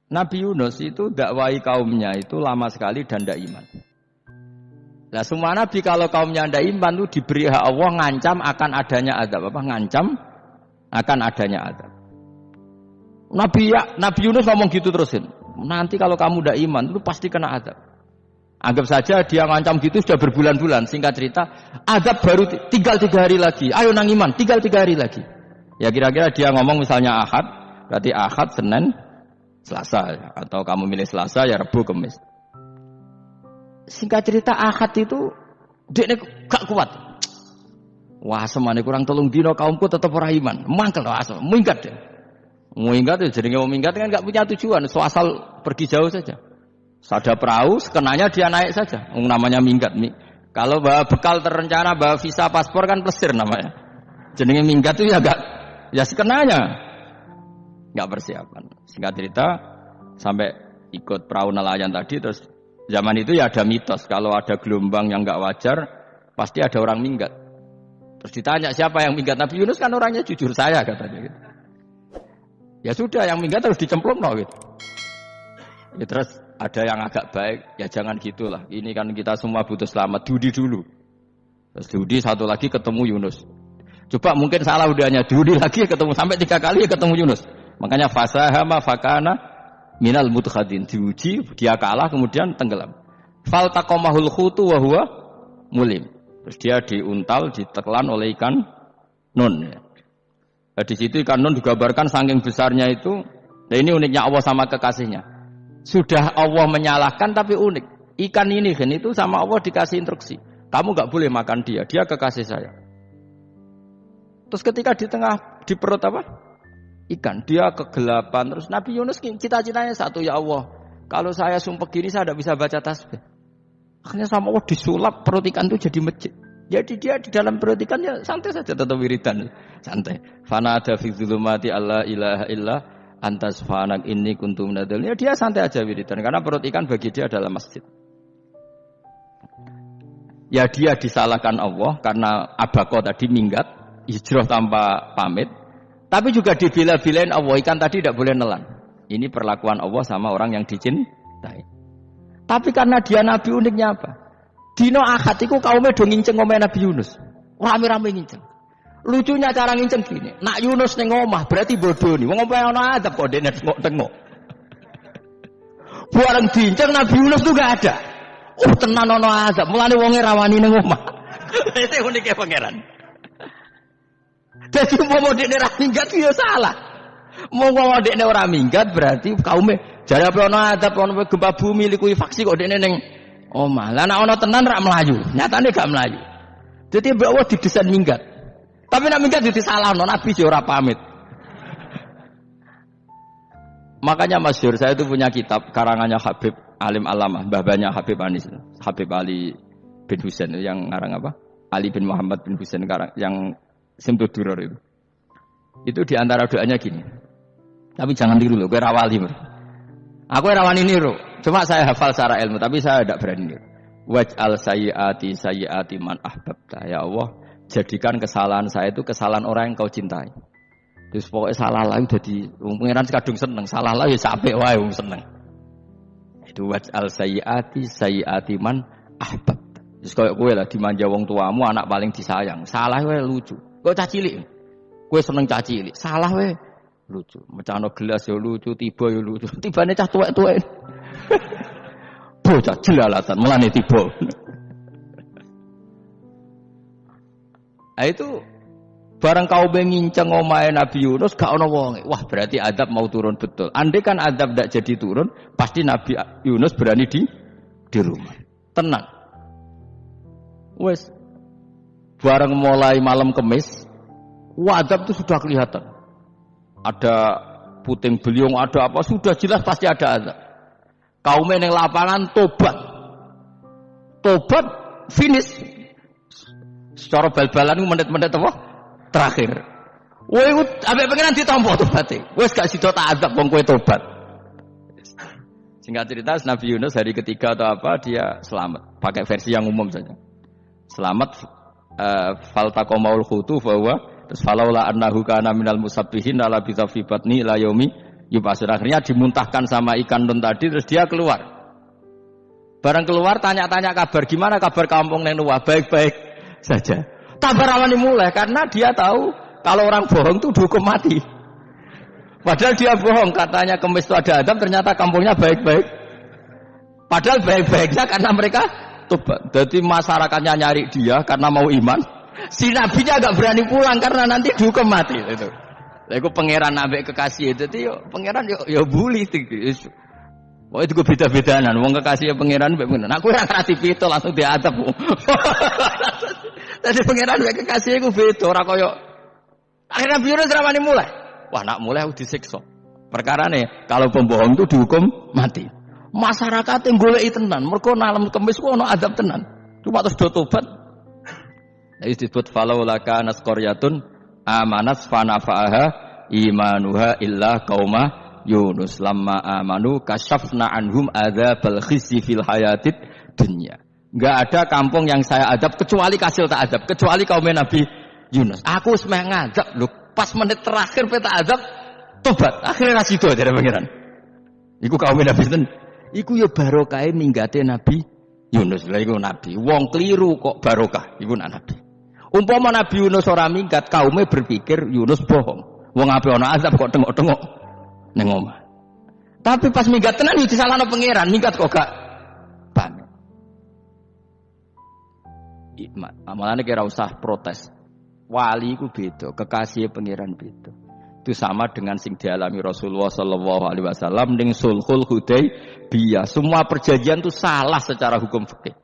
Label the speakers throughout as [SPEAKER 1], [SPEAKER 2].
[SPEAKER 1] Nabi Yunus itu dakwai kaumnya itu lama sekali dan tidak iman. Nah semua nabi kalau kaumnya tidak iman itu diberi hak Allah ngancam akan adanya azab. Apa? Ngancam akan adanya azab. Nabi Yunus ngomong gitu terusin. Nanti kalau kamu tidak iman itu pasti kena azab. Anggap saja dia ngancam gitu sudah berbulan-bulan. Singkat cerita, azab baru tinggal 3 hari lagi. Ayo nang iman, tinggal 3 hari lagi. Ya kira-kira dia ngomong misalnya Ahad, berarti Ahad, Senin, Selasa. Atau kamu milih Selasa ya Rabu, Kamis. Singkat cerita Ahad itu dia gak kuat. Wah semane kurang 3 dino kaumku tetap ora iman. Mangkel asal, minggat deh. Minggat ya jadi mau minggat kan gak punya tujuan. So asal pergi jauh saja. Ada perahu, sekenanya dia naik saja. Namanya minggat. Kalau bawa bekal terencana, bawa visa paspor kan plesir namanya. Jenenge minggat itu ya gak, ya sekenanya. Gak persiapan. Singkat cerita, sampai ikut perahu nelayan tadi, terus zaman itu ya ada mitos. Kalau ada gelombang yang gak wajar, pasti ada orang minggat. Terus ditanya siapa yang minggat? Nabi Yunus kan orangnya jujur saya katanya gitu. Ya sudah, yang minggat harus dicemplung gitu. Ya terus ada yang agak baik, ya jangan gitulah. Ini kan kita semua butuh selamat. Dudi dulu. Terus Dudi satu lagi ketemu Yunus. Coba mungkin salah udahnya. Dudi lagi ketemu sampai 3 kali ya ketemu Yunus. Makanya fasahama fakana minal mudkhadin. Diuji, dia kalah kemudian tenggelam. Faltaqamahul khutu wa huwa mulim. Terus dia diuntal, ditelan oleh ikan nun. Nah, di situ ikan nun digambarkan saking besarnya itu. Nah ini uniknya Allah sama kekasihnya. Sudah Allah menyalahkan tapi unik. Ikan ini kan itu sama Allah dikasih instruksi. Kamu gak boleh makan dia. Dia kekasih saya. Terus ketika di tengah di perut apa? Ikan. Dia kegelapan. Terus Nabi Yunus cita-citanya satu, ya Allah. Kalau saya sumpah gini saya tidak bisa baca tasbih. Akhirnya sama Allah disulap perut ikan itu jadi masjid. Jadi dia di dalam perut ikan ya santai saja tetap wiridan. Santai. Fana ada fi dzulumati alla ilaha illa antas fanak ini kuntum nadal. Ya dia santai aja wiridan karena perut ikan bagi dia adalah masjid. Ya dia disalahkan Allah karena abako tadi minggat, hijrah tanpa pamit. Tapi juga dibela-belain Allah, ikan tadi tidak boleh nelan. Ini perlakuan Allah sama orang yang dicintai. Tapi karena dia nabi uniknya apa? Dino Ahad iku kaume do nginceng omahe Nabi Yunus. Rame-rame nginceng. Lucunya cara nginceng gini, nak Yunus ning omah berarti bodoh nih. Wong omahe ana adab kok dene tengok-tengok. Bareng diinceng Nabi Yunus tuh gak ada. Tenan ana adab, mulane wonge rawani ning omah. Itu unike pangeran. Dadi umpama dekne ra minggat ya salah. Umpama dekne ora minggat berarti kaume jare apa ana adab ana gempa bumi likuifaksi kok dekne ning omah. Lah nek ana tenan ra mlayu, nyatane gak mlayu. Dadi mbok Allah didesain minggat. Tapi nak minggat jadi salah, Nabi sih ora pamit. Makanya masyhur saya itu punya kitab karangannya Habib Alim Alamah, mbah-mbahnya Habib Anis, Habib Ali bin Husain yang ngarang apa? Ali bin Muhammad bin Husain karang yang Simtud Duror itu. Itu diantara doanya gini. Tapi jangan tiru loh, gue rawali. Aku rawani niru, cuma saya hafal secara ilmu, tapi saya tidak berani niru. Waj'al sayyiati man ahbabta, ya Allah. Jadikan kesalahan saya itu kesalahan orang yang kau cintai. Terus pokoknya salah lah jadi pengiran kadung seneng, salah lah ya sampai wae wong seneng. Itu waj'al sayyiati man ahbab. Terus koyo kowe lah dimanja wong tuamu anak paling disayang. Salah wae lucu. Kok cah cilik. Kowe seneng cah cilik. Salah wae lucu. Mecano gelas ya lucu, tiba ya lucu. Tibane cah tuwek-tuwek. Bocah jelalatan melane tiba. Nah itu barang kau nginceng omahe Nabi Yunus gak ana wonge. Wah, berarti azab mau turun betul. Andai kan azab tidak jadi turun, pasti Nabi Yunus berani di rumah. Tenang. Wes barang mulai malam Kamis, azab itu sudah kelihatan. Ada puting beliung, ada apa sudah jelas pasti ada azab. Kaum yang lapangan tobat. Tobat finish. Secara bal-balan menit-menit apa? Terakhir. Woi, ambek pengenan ditampa tobaté. Wis gak sida tak azab wong kowe tobat. Singkat cerita Nabi Yunus hari ketiga atau apa dia selamat. Pakai versi yang umum saja. Selamat faltaqamaul khutu bahwa terus falaula annahu kana minal musabbihin ala bi fi batni la yaumi Yub'atsun. Akhirnya dimuntahkan sama ikan nun tadi, terus dia keluar. Barang keluar tanya-tanya kabar, gimana kabar kampung neng Nuwah? Baik-baik saja. Kabar awalnya mulai karena dia tahu kalau orang bohong itu dihukum mati. Padahal dia bohong, katanya kemis itu ada adab, ternyata kampungnya baik-baik. Padahal baik-baiknya karena mereka tobat. Jadi masyarakatnya nyari dia karena mau iman. Si nabinya agak berani pulang karena nanti dihukum mati. Itu. Lalu pangeran ambek kekasih itu, pangeran yo bully. Oh itu gue beda-bedaan. Wong kekasih pangeran ambek pangeran. Aku yang kreatif itu langsung diadab. Jadi pangeran ambek kekasih itu beda. Orang koyo. Akhirnya biru dramanya mulai. Wah nak mulai disiksa. Perkara nih kalau pembohong itu dihukum mati. Masyarakat yang goleki tenan, mergo nalem kemis ku ono adab tenan. Cuma terus do tobat. Iki disebut falaula kana qaryatun amanat fanafa'aha imanuha illa qauma Yunus lamma amanu kasyafna anhum adzabal khizyi fil hayatid dunya. Enggak ada kampung yang saya adab kecuali kasil tak adab, kecuali kaum Nabi Yunus. Aku wis meh ngadab lho. Pas menit terakhir peta azab tobat akhirnya rasido dari pangeran. Iku kaum Nabi ten. Iku ya barokah minggate Nabi Yunus. Lah iku nabi. Wong keliru kok barokah. Iku nabi. Umpama Nabi Yunus ora minggat, kaumnya berpikir Yunus bohong. Wong ape ana azab kok tengok-tengok ning omah. Tapi pas minggat tenan iki disalahno pangeran, minggat kok gak pamit. Amalane kira usah protes. Wali itu beda, kekasih pangeran beda. Itu sama dengan sing dialami Rasulullah sallallahu alaihi wasallam ning Sulhul Hudaybiyah. Semua perjanjian itu salah secara hukum fikih.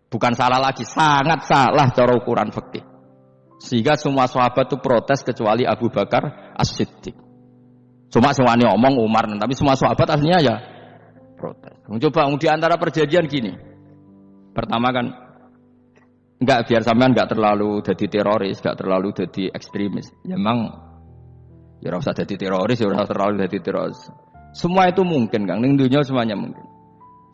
[SPEAKER 1] Bukan salah lagi, sangat salah cara ukuran fikih. Sehingga semua sahabat itu protes kecuali Abu Bakar As-Siddiq. Cuma semuanya omong Umar, tapi semua sahabat aslinya ya protes. Coba di antara perjanjian gini. Pertama kan enggak, biar sampean enggak terlalu jadi teroris, enggak terlalu jadi ekstremis. Ya memang ya ora usah jadi teroris, ya ora terlalu jadi teroris. Semua itu mungkin, Kang. Ning dunya semuanya mungkin.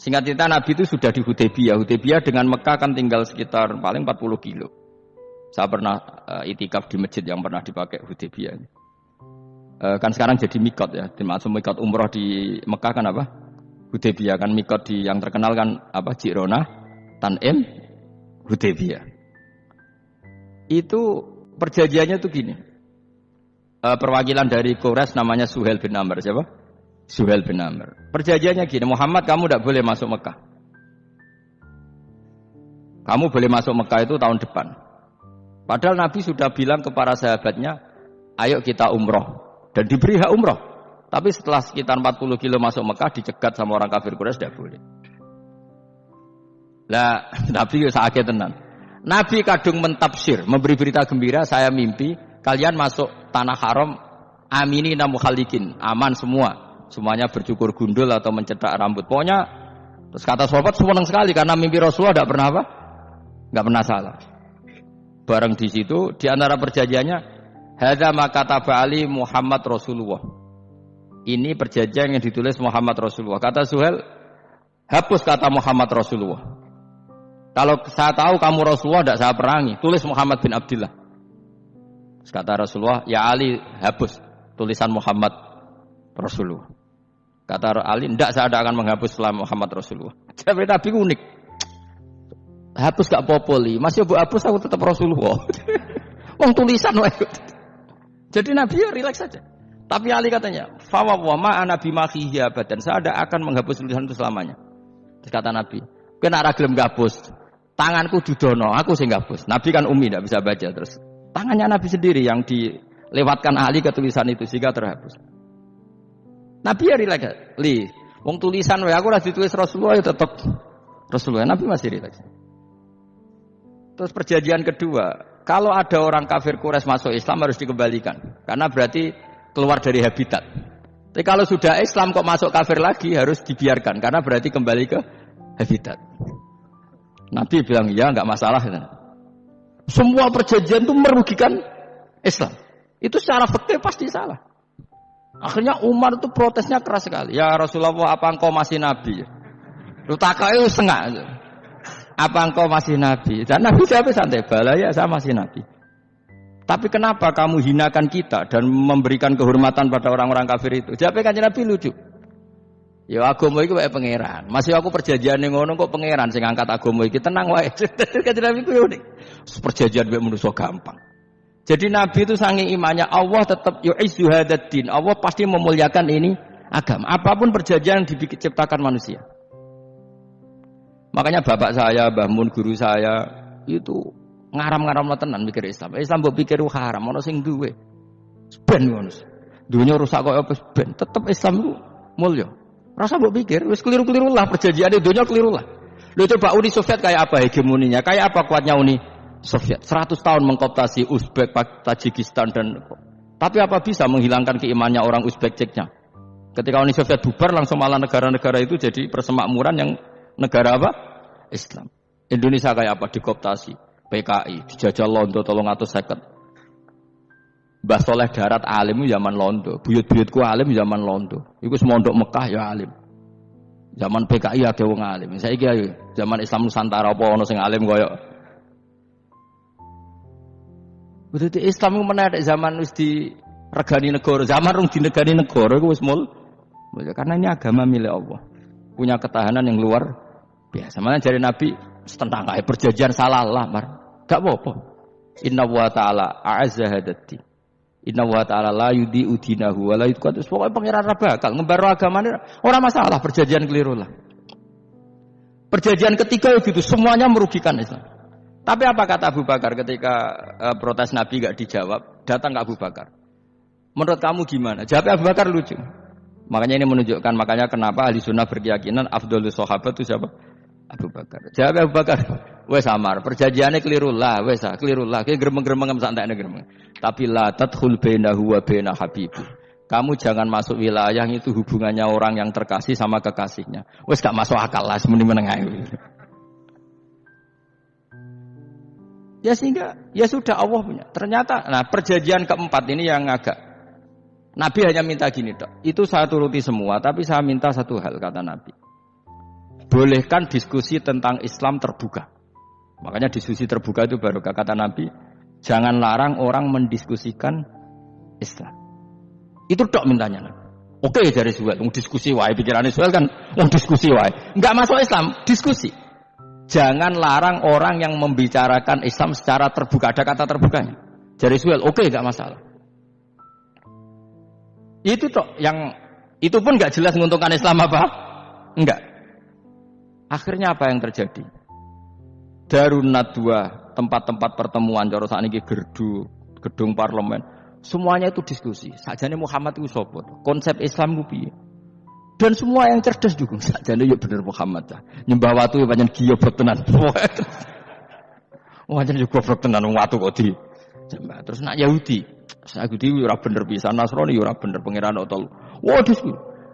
[SPEAKER 1] Singkat cerita Nabi itu sudah di Hudaybiyah. Hudaybiyah dengan Mekah kan tinggal sekitar paling 40 kilo. Saya pernah itikaf di masjid yang pernah dipakai Hudaybiyah. Kan sekarang jadi mikot ya. Dimaksud mikot umroh di Mekah kan apa? Hudaybiyah kan mikot di yang terkenal kan apa? Jirona, Tanim, Hudaybiyah. Itu perjanjiannya tuh gini. Perwakilan dari Quraisy namanya Suhail bin Amr. Siapa? Suhail bin Amr. Perjanjiannya gini, Muhammad kamu tidak boleh masuk Mekah. Kamu boleh masuk Mekah itu tahun depan. Padahal Nabi sudah bilang ke para sahabatnya, ayo kita umroh. Dan diberi hak umroh. Tapi setelah sekitar 40 kilo masuk Mekah, dicegat sama orang kafir Quraisy, tidak boleh. Lah, Nabi sakit tenan. Nabi kadung mentafsir, memberi berita gembira, saya mimpi kalian masuk tanah haram amini namukhalikin, aman semua. Semuanya bercukur gundul atau mencetak rambut. Pokoknya terus kata sahabat senang sekali karena mimpi Rasulullah tidak pernah apa? Enggak pernah salah. Bareng di situ di antara perjanjiannya hadza ma kataba ali Muhammad Rasulullah. Ini perjanjian yang ditulis Muhammad Rasulullah. Kata Suhail, hapus kata Muhammad Rasulullah. Kalau saya tahu kamu Rasulullah tidak saya perangi, tulis Muhammad bin Abdullah. Terus kata Rasulullah, ya Ali hapus tulisan Muhammad Rasulullah. Kata Ali, tidak saya tidak akan menghapus setelah Muhammad Rasulullah. Jadi Nabi unik. Hapus gak popoli, masih bu hapus aku tetap Rasulullah. Wong tulisan wae. Jadi Nabi ya rileks saja. Tapi Ali katanya, fa wa ma ana bimakhihi abadan. Saya tidak akan menghapus tulisan itu selamanya. Terus kata Nabi, kena ra gelem ngapus. Tanganku dudono, aku sing ngapus. Nabi kan umi tidak bisa baca terus. Tangannya Nabi sendiri yang dilewatkan Ali ke tulisan itu sehingga terhapus. Nabi ya rileks. Wong tulisan wae aku ora ditulis Rasulullah ya tetap Rasulullah. Nabi masih rileks. Terus perjanjian kedua, kalau ada orang kafir Quraisy masuk Islam harus dikembalikan, karena berarti keluar dari habitat. Tapi kalau sudah Islam kok masuk kafir lagi harus dibiarkan, karena berarti kembali ke habitat. Nabi bilang ya nggak masalah. Semua perjanjian itu merugikan Islam. Itu secara fikih pasti salah. Akhirnya Umar itu protesnya keras sekali. Ya Rasulullah, apa engkau masih Nabi? Lu takai setengah. Apa engkau masih Nabi? Dan Nabi jawab santai, bala ya saya masih Nabi. Tapi kenapa kamu hinakan kita dan memberikan kehormatan pada orang-orang kafir itu? Jawabnya Kanjeng Nabi lucu. Ya agama iki wae pangeran. Masih aku perjanjian ngono kok pangeran sing ngangkat agama iki tenang wae. Kanjeng Nabi ku unik. Perjanjian wae manusa gampang. Jadi Nabi itu saking imannya Allah tetap yu'izzu hadzal din. Allah pasti memuliakan ini agama. Apapun perjanjian yang diciptakan manusia. Makanya bapak saya, Mbah Mun guru saya itu ngaram-ngaramno tenan mikir Islam. Islam mbok pikir haram ana sing duwe. Ben ngono. Dunya rusak kok apa ben. Tetep Islam ku mulya. Rasa mbok pikir wis keliru-keliru lah perjanjiane dunya keliru lah. Lho coba Uni Soviet kayak apa hegemoninya? Kayak apa kuatnya Uni Soviet? 100 tahun mengkooptasi Uzbek, Tajikistan dan tapi apa bisa menghilangkan keimannya orang Uzbek Ceknya? Ketika Uni Soviet bubar langsung malah negara-negara itu jadi persemakmuran yang negara apa? Islam. Indonesia kayak apa? Dikooptasi. PKI, dijajah Londo 350. Mbah Soleh Darat alim zaman Londo, buyut-buyutku alim zaman Londo. Iku semondok Mekah ya alim. Zaman PKI ada wong alim. Saiki ayo zaman Islam Nusantara apa ana sing alim koyo. Berarti Islam ku menarik zaman wis diregani negara, zaman rung dinegani negara iku wis mul. Karena ini agama milik Allah. Punya ketahanan yang luar biasa. Mana dari Nabi tentang kayak perjanjian salah lah, mar. Gak apa-apa. Inna wa ta'ala a'azza hadati. Inna wa ta'ala la yudhi'u dinahu wa la yudhi'u. Pokoknya pangeran bakal ngebaro agamane ora masalah perjanjian keliru lah. Perjanjian ketiga itu semuanya merugikan Islam. Tapi apa kata Abu Bakar ketika protes Nabi gak dijawab, datang ke Abu Bakar. Menurut kamu gimana? Jawab Abu Bakar lucu. Makanya ini menunjukkan makanya kenapa ahli sunnah berkeyakinan afdhalus sahabat itu siapa? Abu Bakar. Jawab Abu Bakar, wes samar, perjanjiannya keliru lah, wes keliru lah. Kayak gremeng-gremeng santai gremeng. Tapi la tadkhul bainahu wa baina habibi. Kamu jangan masuk wilayah itu hubungannya orang yang terkasih sama kekasihnya. Wes gak masuk akal lah, semeni menengah. Ya sehingga ya sudah Allah punya. Ternyata nah perjanjian keempat ini yang agak Nabi hanya minta gini, Dok. Itu saya turuti semua, tapi saya minta satu hal kata Nabi. Bolehkan diskusi tentang Islam terbuka. Makanya diskusi terbuka itu baru kata Nabi, jangan larang orang mendiskusikan Islam. Itu Dok mintanya Nabi. Oke dari Suhail, diskusi wae pikirannya Suhail kan, diskusi wae. Enggak masuk Islam, diskusi. Jangan larang orang yang membicarakan Islam secara terbuka, ada kata terbukanya. Dari Suhail, oke enggak masalah. Itu Dok yang itu pun enggak jelas menguntungkan Islam apa? Enggak. Akhirnya apa yang terjadi? Darun Nadwa, tempat-tempat pertemuan cara sakniki gerdu, gedung parlemen, semuanya itu diskusi. Sakjane Muhammad itu sapa? Konsep Islam ku piye? Dan semua yang cerdas juga sakjane yo bener Muhammad ta. Nyembah watu pancen goblok tenan. Wah, jadi goblok tenan wong watu kok di. Terus nak Yahudi, Yahudi ora bener pisan, Nasrani ora bener pangeran otol. Wah, diskusi.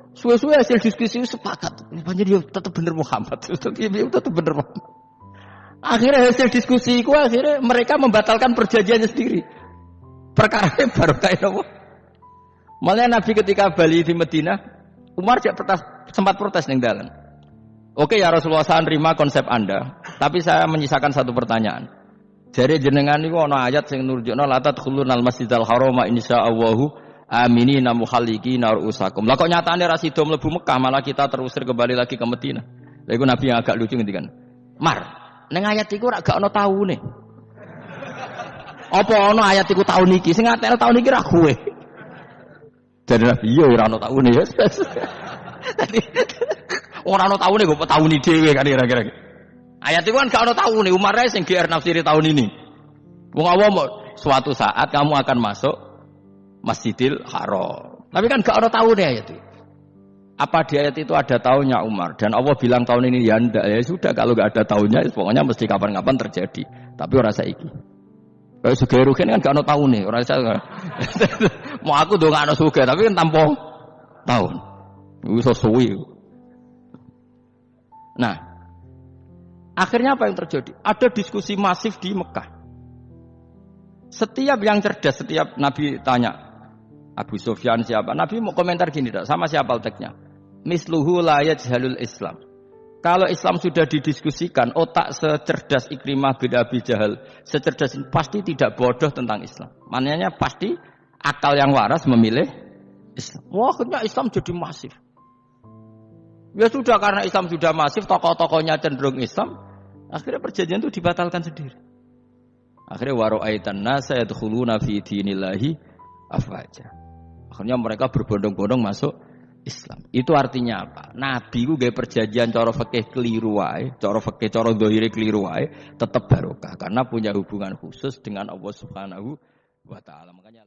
[SPEAKER 1] Suwe-suwe hasil diskusi sepakat. Pancen yo tetep bener Muhammad. Tetep bener Muhammad. Akhirnya hasil diskusi itu akhirnya mereka membatalkan perjanjiannya sendiri. Perkara baru kayak apa? Malah Nabi ketika balik di Madinah, Umar sempat protes ning dalan. Oke ya Rasulullah, saya nerima konsep Anda, tapi saya menyisakan satu pertanyaan. Jadi jenengan niku ana ayat sing nurjukna la tadkhulunal masjidal harama insyaallahu aminina muhallikina ru'usakum. Lah kok nyatane ra sida mlebu Mekah, malah kita terusir kembali lagi ke Madinah. Lha iku Nabi yang agak lucu ngendikan. Mar, ning ayat iku ora gak ana taune. Apa ana ayat iku taun iki? Sing ngatel taun iki ra kowe. Jadi Nabi iya ora ana taune ya. Tadi ora ana taune kok tauni dhewe kan kira-kira. Ayat itu kan gak ana taune, Umar ae sing GR nafsiri tahun ini. Wong awam suatu saat kamu akan masuk Masjidil Haram. Tapi kan gak ada taune ayat itu. Apa di ayat itu ada tahunnya Umar? Dan Allah bilang tahun ini ya ndak, ya sudah kalau gak ada tahunnya pokoknya mesti kapan-kapan terjadi. Tapi ora saiki. Kayak sugih rugen kan gak ana taune, ora iso. Mau aku do gak ana sugih tapi kan tanpa tahun. Iso suwi. Nah, akhirnya apa yang terjadi? Ada diskusi masif di Mekah. Setiap yang cerdas, setiap Nabi tanya Abu Sufyan siapa? Nabi mau komentar gini, sama siapa teksnya? Misluhu la yajhalul Islam. Kalau Islam sudah didiskusikan, otak secerdas Ikrimah bin Abi Jahal, secerdas ini pasti tidak bodoh tentang Islam. Maknanya pasti akal yang waras memilih Islam. Wah, akhirnya Islam jadi masif. Ya sudah, karena Islam sudah masif, tokoh-tokohnya cenderung Islam, akhirnya perjanjian itu dibatalkan sendiri. Akhirnya waro'aitan nasa yadkhuluna fi dinillahi afwaja. Akhirnya mereka berbondong-bondong masuk Islam. Itu artinya apa? Nabi ku gawe perjanjian cara fikih keliru wae, cara fikih cara zahire keliru wae, tetap barokah karena punya hubungan khusus dengan Allah Subhanahu wa taala. Makanya